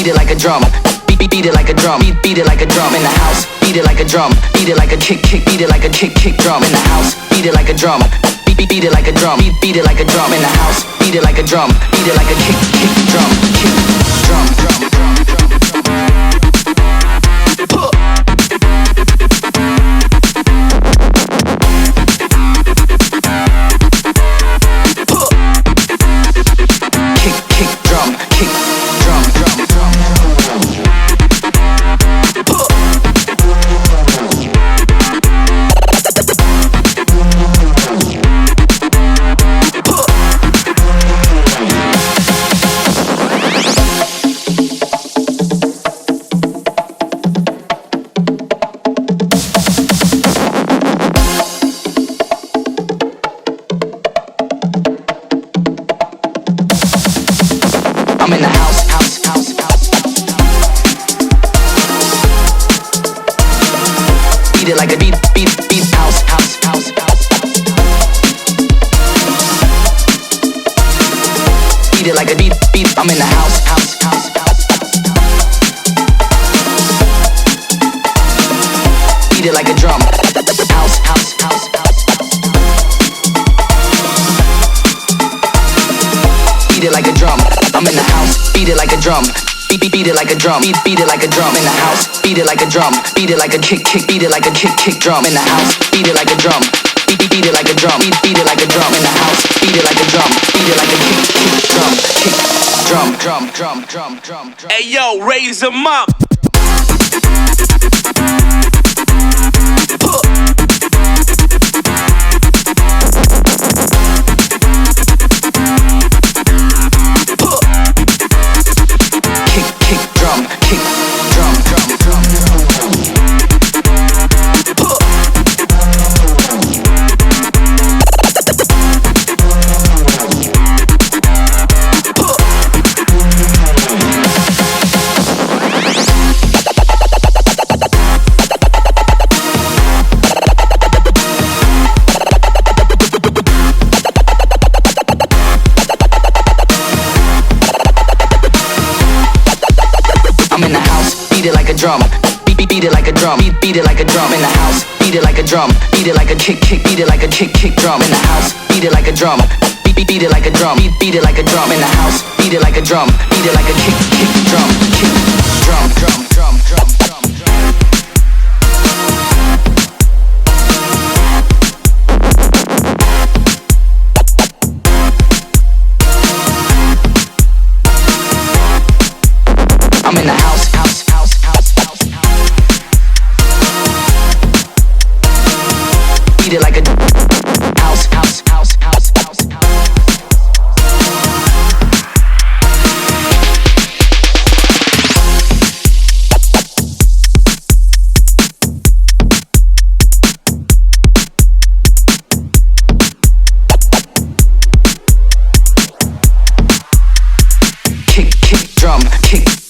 beat it like a drum. Beat it like a drum. Beat it like a drum in the house. Beat it like a drum. Beat it like a kick. Beat it like a kick drum in the house. Beat it like a drum. Beat it like a drum. Beat it like a drum in the house. Beat it like a drum. Beat it like a kick drum. Drum. Kick drum. Kick drum. I'm in the house. Beat it like a beat house. Beat it like a beat. I'm in the house. Beat it like a drum. House. Beat it like a drum. I'm in the house. Beat it like a drum. Beat it like a drum. Beat it like a drum in the house. Beat it like a drum. Beat it like a kick. Beat it like a kick drum in the house. Beat it like a drum. Beat it like a drum. Beat it like a drum in the house. Beat it like a drum. Beat it like a kick drum. Hey yo, raise 'em up. I'm in the house, beat it like a drum. Beat it like a drum. Beat it like a drum in the house. Beat it like a drum. Beat it like a kick. Beat it like a kick drum in the house. Beat it like a drum. Beat it like a drum. Beat it like a drum in the house. Beat it like a drum. Beat it like a kick drum. Drum. I'm in the house. Beat it like a house. Kick drum.